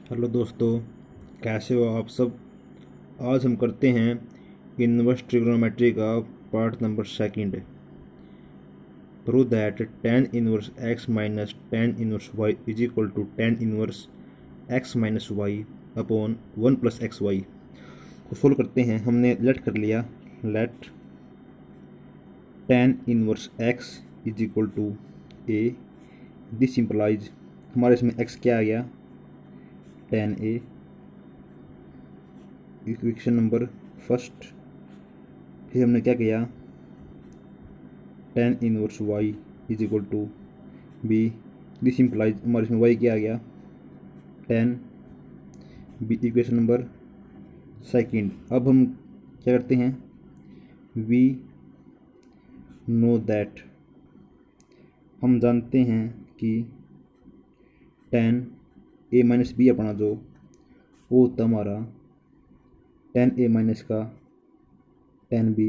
Hello दोस्तों, कैसे हो आप सब। आज हम करते हैं इनवर्स ट्रिग्नोमेट्री का part number second. Prove that tan inverse x minus tan inverse y is equal to tan inverse x minus y upon 1 plus x y को सोल्व करते हैं। हमने लेट कर लिया, let tan inverse x is equal to a। This implies हमारे इसमें x क्या आ गया, tan a। Equation number first. फिर हमने क्या किया, tan inverse y is equal to b। This implies हमारे इसमें y क्या आ गया, tan b। Equation number second. अब हम क्या करते हैं, वी नो दैट, हम जानते हैं कि tan a माइनस बी अपना जो वो होता हमारा tan a माइनस का tan b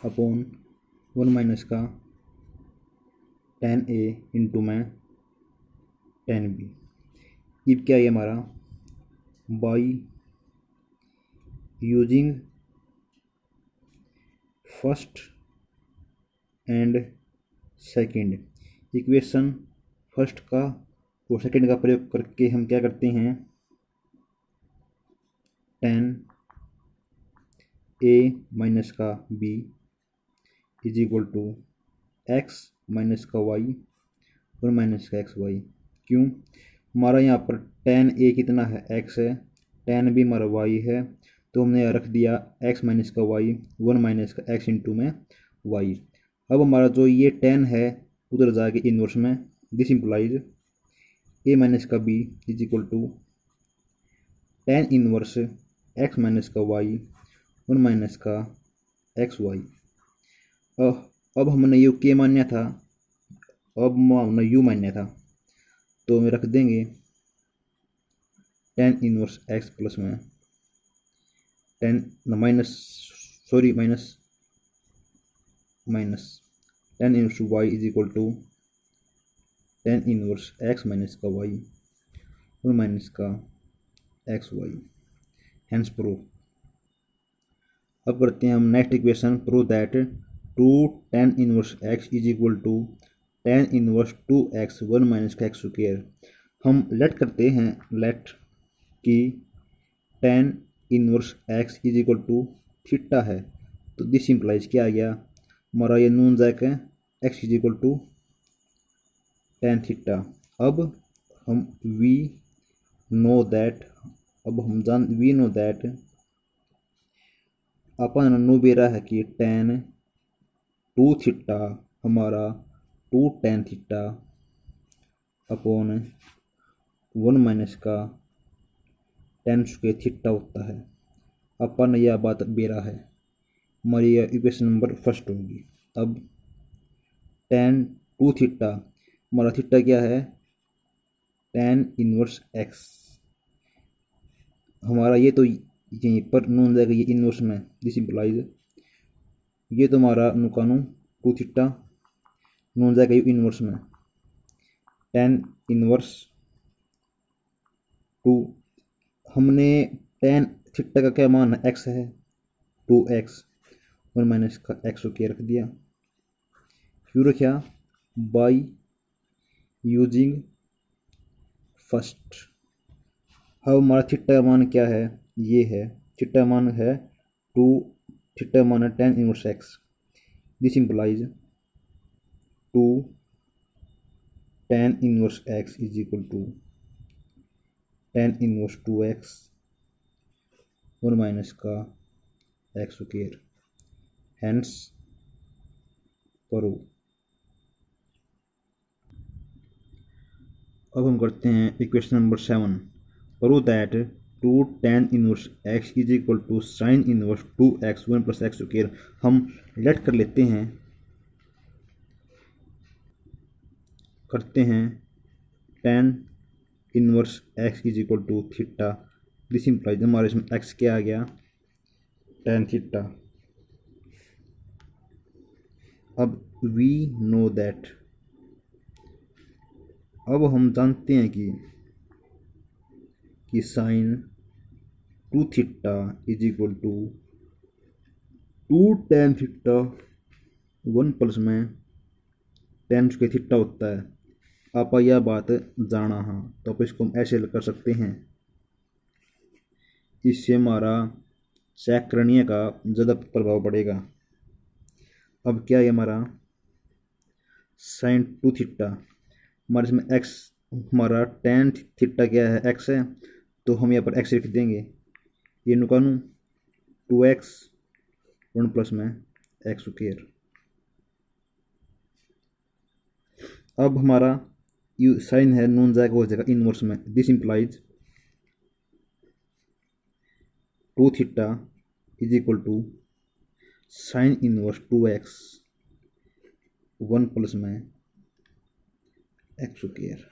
अपॉन 1 माइनस का tan a इंटू में tan b। अब क्या है हमारा, by using first and second equation, first का और सेकंड का प्रयोग करके हम क्या करते हैं, tan a माइनस का b is equal to x minus का y और माइनस का एक्स वाई। क्यों, हमारा यहाँ पर tan a कितना है, x है, tan b हमारा y है, तो हमने रख दिया x माइनस का y 1 माइनस का x इंटू में y। अब हमारा जो ये tan है उधर जाके इनवर्स में, दिस इम्प्लाइज a माइनस का b is equal to tan inverse x minus का y 1 माइनस का एक्स वाई। अब हमने यू के मान्या था, अब हमने यू मान्या था, तो हम रख देंगे tan इनवर्स x प्लस में tan minus tan inverse y is equal to tan inverse x minus का y और माइनस का एक्स वाई। Hence proof. अब करते हैं हम next equation, prove that 2 tan inverse x is equal to tan inverse 2x 1 minus का x square. हम let करते हैं, लेट कि tan inverse x is equal to theta है, तो दिस इम्प्लाइज क्या आ गया हमारा, ये नून जैक है, x is equal to tan theta. अब हम we know that, we know that अपन नो बेरा है कि tan 2 थीटा हमारा 2 tan थीटा अपॉन 1 माइनस का tan स्क्वायर थीटा होता है। अपन यह बात बेरा है, हमारी यह इक्वेशन नंबर फर्स्ट होगी। अब tan 2 थीटा हमारा थीटा क्या है, tan इनवर्स x, हमारा ये तो यहीं पर नून जाएगा ये इनवर्स में, दिस इम्प्लाइज ये तो हमारा नुकानू 2 थीटा नून जाएगा ये इनवर्स में, tan इनवर्स 2, हमने tan थीटा का क्या मान है, x है, 2x 1 माइनस का एक्स के रख दिया। क्यों रखा, बाई यूजिंग फर्स्ट। अब हमारा थीटा का मान क्या है, ये है, थीटा मान है 2, थीटा मान है tan inverse x, this implies 2 tan inverse x is equal to tan inverse 2x 1 minus का एक्स स्क्वायर। Hence prove. अब हम करते हैं equation number 7, prove that 2 tan inverse x is equal to sine inverse 2x 1 plus x square. हम let कर लेते हैं, करते हैं tan inverse x is equal to theta, this implies हमारे इसमें x क्या आ गया, tan थीटा। अब वी नो दैट, अब हम जानते हैं कि कि sine 2 theta is equal to 2 tan theta 1 plus में tan स्क्वायर थीटा होता है। आप यह बात जाना हाँ, तो आप इसको हम ऐसे कर सकते हैं। इससे हमारा सैकरणीय का ज़्यादा प्रभाव पड़ेगा। अब क्या है हमारा साइन 2 थीटा, हमारे इसमें एक्स, हमारा tan थीटा क्या है, एक्स है, तो हम यहाँ पर एक्स लिख देंगे। ये नुकानू 2x 1 प्लस में एक्स स्क्वायर। अब हमारा साइन है नून जाएगा हो जाएगा इनवर्स में। This implies 2 theta is equal to sine inverse 2x 1 plus में एक्स स्क्वायर।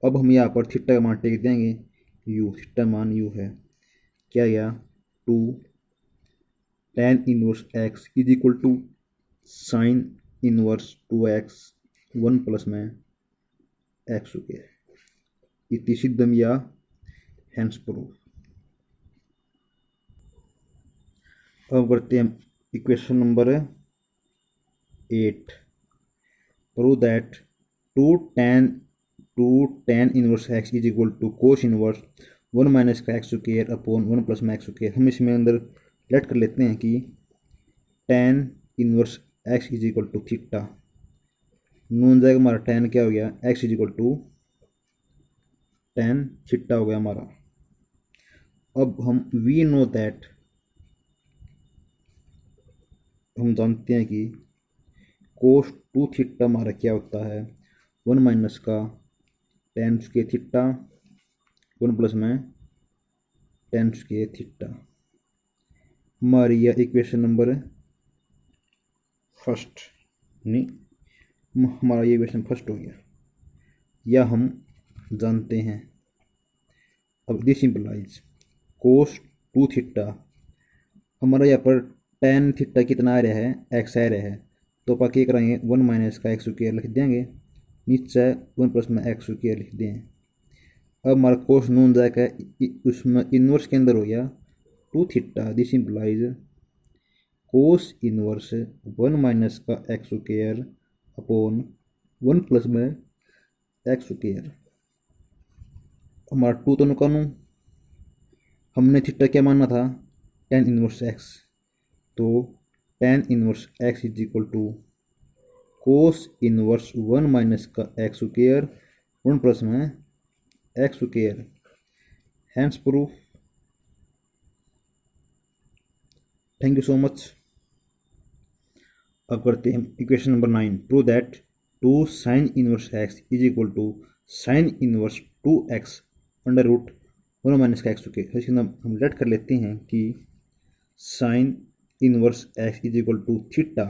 अब हम यहाँ पर थीटा का मान टेक देंगे u, थीटा मान u है क्या, या 2 tan inverse x is equal to sine inverse 2x 1 plus में एक्स स्क्वायर। इति सिद्धम या हेंस प्रूफ। अब करते हैं equation number 8। Prove that 2 tan inverse x is equal to cos inverse 1 minus का एक्स स्क्वायर अपॉन 1 प्लस में x square. हम इसमें अंदर लेट कर लेते हैं कि tan inverse x is equal to theta, नून जाएगा हमारा tan क्या हो गया, x is equal to tan theta हो गया हमारा। अब हम वी नो दैट, हम जानते हैं कि कोस 2 थीटा हमारा क्या होता है, 1 माइनस का tan स्क्वायर थीटा 1 प्लस में tan स्क्वायर थीटा। हमारी यह इक्वेशन नंबर फर्स्ट, नहीं, हमारा ये इक्वेशन फर्स्ट हो गया, या हम जानते हैं। अब दिस इंप्लाइज कोस 2 थीटा, हमारा यहाँ पर tan थीटा कितना आ रहा है, एक्स आ रहा है, तो अपन क्या करेंगे 1 माइनस का एक्स स्क्वायर लिख देंगे, नीचे 1 प्लस में एक्स स्क्वायर लिख दें। अब हमारा कोस नून जाएगा उसमें इनवर्स के अंदर हो गया 2 theta. This implies cos inverse 1 minus का एक्स स्क्वायर अपॉन 1 प्लस में एक्स स्क्वायर। हमारा 2 तो नुकानू, हमने थीटा क्या माना था, tan इनवर्स एक्स, तो tan inverse x is equal to cos inverse 1 minus का एक्स स्क्वायर 1 प्लस में x square. Hence proof. Thank you so much. अब करते हैं equation number 9। Prove that 2 sine inverse x is equal to sine inverse 2x under root 1 minus का x square. इसके अंदर हम let कर लेते हैं कि sine inverse x is equal to theta.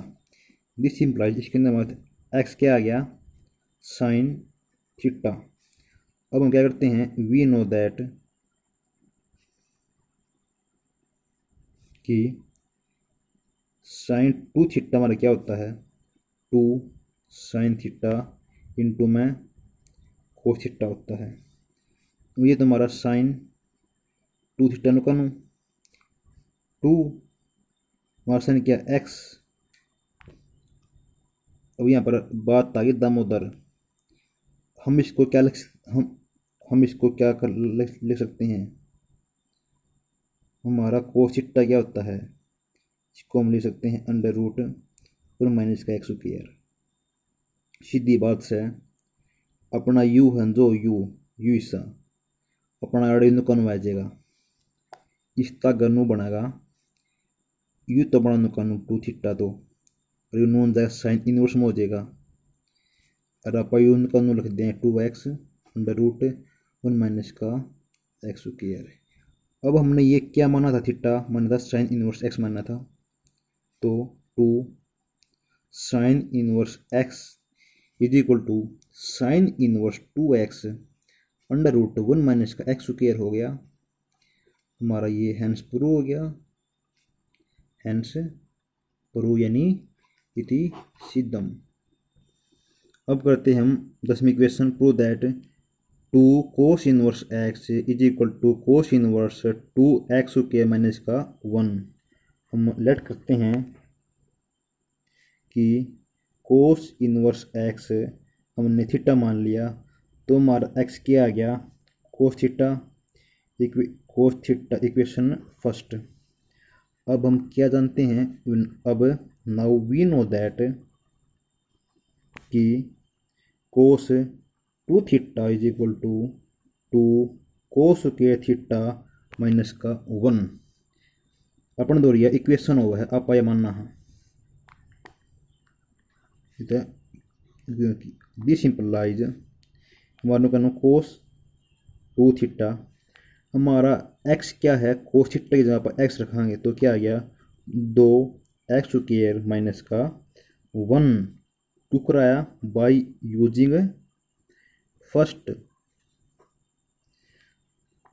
This implies, इसके अंदर एक्स क्या आ गया, साइन थीटा। अब हम क्या करते हैं, वी नो दैट कि साइन 2 थीटा हमारा क्या होता है, 2 साइन थीटा इंटू में कोस थीटा होता है। तो ये तुम्हारा साइन 2 थीटा नुकानू 2 हमारा साइन क्या, एक्स। अब यहाँ पर बात आ गई दामोदर। हम इसको क्या हम इसको क्या कर लिख सकते हैं, हमारा कोस थीटा क्या होता है, इसको हम लिख सकते हैं अंडर रूट 1 माइनस का एक्स स्क्वायर। सीधी बात से अपना यू है जो यू हिस्सा अपना अड़े नुकानू आ जाएगा, इसका गनु बनेगा यू तो बना नुकानू 2 थीटा, तो और यू नून जाएगा साइन इनवर्स में हो जाएगा, और आप यू नुकानू लिख दें 2x अंडर रूट 1 माइनस का एक्स स्क्वायर। अब हमने ये क्या माना था, थीटा माना था साइन इनवर्स एक्स माना था, तो 2 sine inverse x is equal to sine inverse 2x under root 1 minus का एक्स स्क्वायर हो गया हमारा। ये हैंस प्रूव हो गया, हैंस प्रूव यानी इति सिद्धम। अब करते हैं हम 10वीं question. Prove that two cos inverse x is equal to cos inverse two x के माइनस का 1। हम लेट करते हैं कि कोस इनवर्स एक्स हमने थीटा मान लिया, तो हमारा एक्स क्या आ गया, कोस थीटा इक्वेशन फर्स्ट। अब हम क्या जानते हैं, अब नाउ वी नो दैट कि cos two theta is equal to two cos के थीटा माइनस का 1। अपन दोहरिया इक्वेशन हुआ है, आप ये मानना है दिस इंप्लाइज हमारे कहना कोस टू थीटा, हमारा x क्या है, कोस थीटा की जगह पर x रखेंगे तो क्या आ गया, 2x² माइनस का 1 टुकराया बाई यूजिंग फर्स्ट।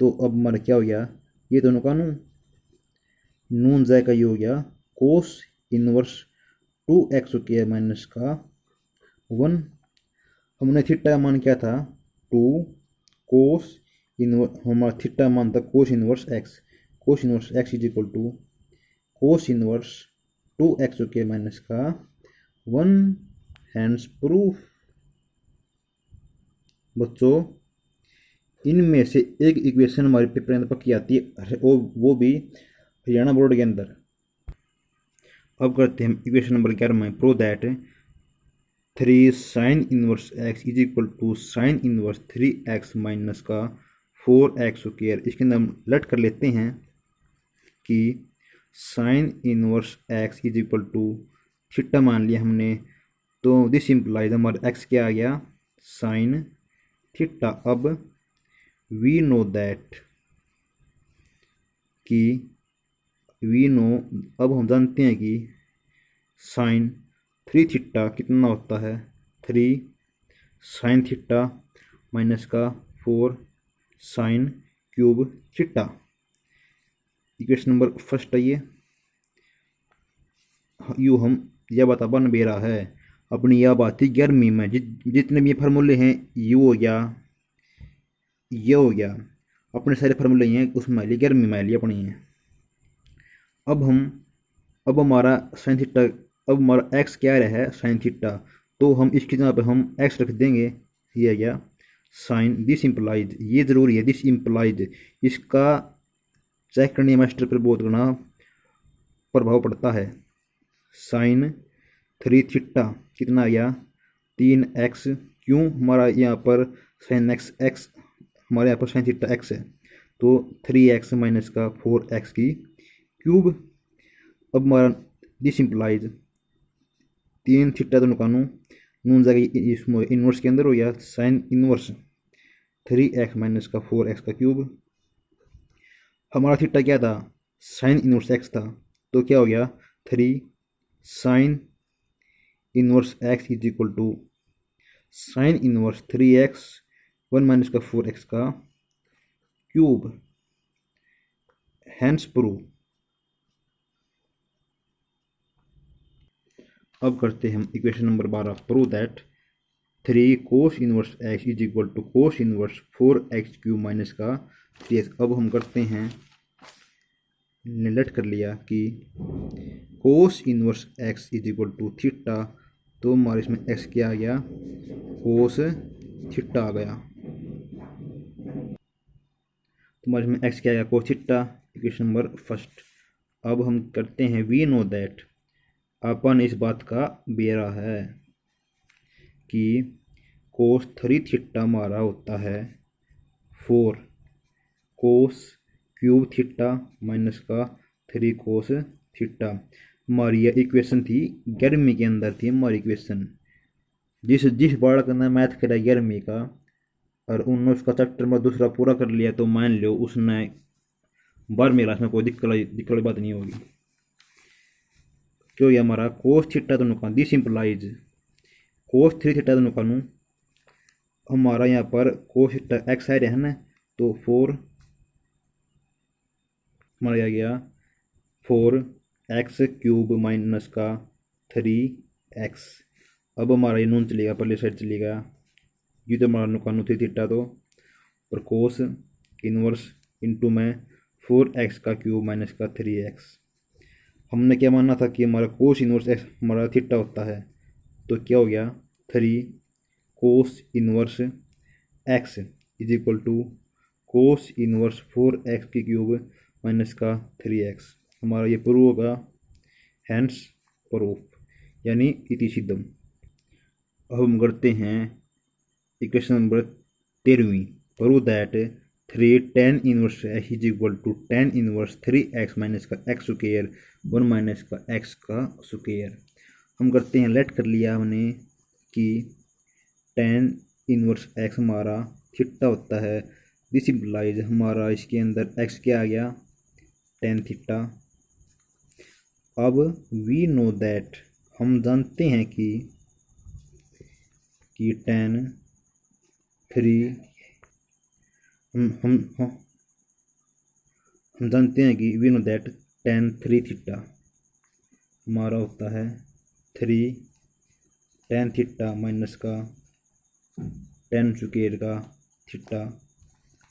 तो अब हमारा क्या हो गया, ये दोनों का नून जाए का ये हो गया कोस इनवर्स 2x² माइनस का 1। हमने थीटा का मान क्या था, 2 कोस इनवर्स, हमारा थीटा मान था cos inverse x. Cos inverse x is equal to cos inverse 2x² minus का 1। Hence proof. बच्चों इनमें से एक इक्वेशन हमारे पेपर के अंदर पक्की आती है, वो भी हरियाणा बोर्ड के अंदर। अब करते हैं इक्वेशन नंबर 11 में, prove that 3 sine inverse x is equal to sine inverse 3x minus का 4x²। इसके अंदर हम लेट कर लेते हैं कि sine inverse x is equal to theta मान लिया हमने, तो दिस इम्प्लाइज हमारा x क्या आ गया, साइन थीटा। अब वी नो दैट कि अब हम जानते हैं कि साइन 3 थीटा कितना होता है, 3 साइन थीटा माइनस का 4 sine cube theta. Equation number first आइए, यू हम यह बात बन बे रहा है अपनी यह बात थी 11वीं में, जितने भी फार्मूले हैं यू हो गया, ये हो गया, अपने सारे फार्मूले हैं उसमें लिए 11वीं में लिए अपनी है। अब हमारा साइन थीटा, अब हमारा एक्स क्या रहा है, साइन थीटा, तो हम इसकी जगह पे हम एक्स रख देंगे, ये आ गया साइन। दिस इम्प्लाइज, ये जरूरी है, दिस इम्प्लाइज, इसका चेक करने मास्टर पर बहुत गुना प्रभाव पड़ता है। साइन 3 थीटा कितना आ गया, 3x, क्यों हमारा यहाँ पर साइन x हमारे यहाँ पर साइन थीटा x है, तो 3x माइनस का 4x की क्यूब। अब हमारा दिस इम्प्लाइज 3 थीटा दोनों का नून जाएगा इसमें इनवर्स के अंदर हो गया, साइन इनवर्स 3x माइनस का 4x का क्यूब। हमारा थीटा क्या था, साइन इनवर्स x था, तो क्या हो गया 3 sine inverse x is equal to sine inverse 3x 1 minus का 4x का क्यूब। Hence prove. अब करते हैं हम equation number 12, prove that 3 cos inverse x is equal to cos inverse 4x³ minus का 3x। अब हम करते हैं, नेगलेक्ट कर लिया कि cos inverse x is equal to theta, तो हमारे इसमें x क्या आ गया, कोस थीटा आ गया, तो हमारे इसमें x क्या आ गया, cos theta. Equation number first. अब हम करते हैं, वी नो दैट, अपन इस बात का बेरा है कि कोस 3 थीटा हमारा होता है 4 कोस क्यूब थीटा माइनस का 3 कोस थीटा। हमारी यह इक्वेशन थी 11वीं के अंदर थी हमारी इक्वेशन। जिस बालक ने मैथ करा 11वीं का और उन्होंने उसका चैप्टर में दूसरा पूरा कर लिया, तो मान लो उसने 12वीं क्लास में कोई दिक्कत वाली बात नहीं होगी, क्यों ये हमारा कोस थीटा दोनों का दिस इम्प्लाइज कोस 3 थीटा दोनों का हमारा यहाँ पर कोस थीटा एक्स है ना, तो 4 हमारा आ गया 4x³ माइनस का 3x। अब हमारा ये नून चलेगा, पहले साइड चलेगा, ये तो हमारा नुकानू 3 थीटा, तो और कोस इनवर्स इंटू में 4x का क्यूब माइनस का 3x। हमने क्या माना था कि हमारा कोस इनवर्स एक्स हमारा थीटा होता है, तो क्या हो गया 3 cos inverse x is equal to cos inverse 4x की क्यूब माइनस का 3x। हमारा ये प्रूव होगा, हैंस प्रूफ यानी इति सिद्धम। अब हम करते हैं इक्वेशन नंबर 13वीं। Prove that 3 tan inverse x is equal to tan inverse 3x minus का x स्क्वायर 1 माइनस का x का स्क्वायर। हम करते हैं, लेट कर लिया हमने कि tan इनवर्स x हमारा थीटा होता है। दिस इम्प्लाइज हमारा इसके अंदर x क्या आ गया tan थीटा। अब वी नो दैट हम जानते हैं कि tan 3 हम जानते हैं कि we know that tan 3 theta हमारा होता है 3 tan थीटा माइनस का tan स्क्वायर का थीटा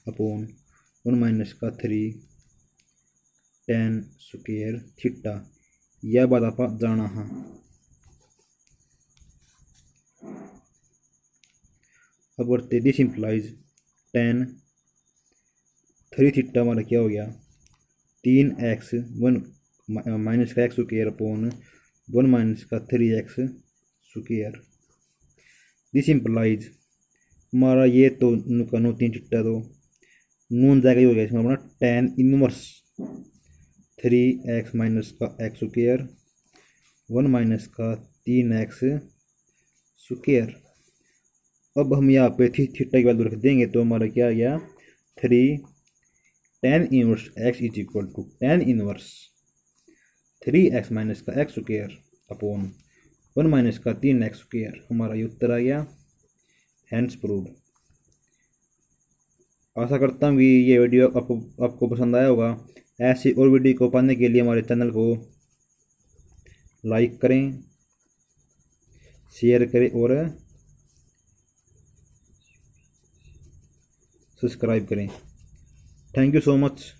अपॉन 1 माइनस का 3 tan स्क्वायर थीटा। यह बात आप जाना हाँ। अब करते दिस इम्प्लाइज tan 3 थीटा हमारा क्या हो गया 3x 1 माइनस का x स्क्वायर अपॉन 1 माइनस का 3x स्क्वायर। दिस इम्प्लाइज हमारा ये तो नो 3 थीटा तो नून जाएगा, ही हो गया इसमें अपना tan इनवर्स 3x माइनस का x स्क्वायर 1 माइनस का 3x स्क्वायर। अब हम यहाँ पे थीटा की वैल्यू रख देंगे तो हमारा क्या आ गया 3 tan inverse x is equal to tan inverse 3x minus का x स्क्वायर अपॉन 1 माइनस का 3x स्क्वायर। हमारा ये उत्तर आ गया, हैंस प्रूव्ड। आशा करता हूँ कि ये वीडियो आपको पसंद आया होगा। ऐसी और वीडियो को पाने के लिए हमारे चैनल को लाइक करें, शेयर करें और सब्सक्राइब करें। Thank you so much.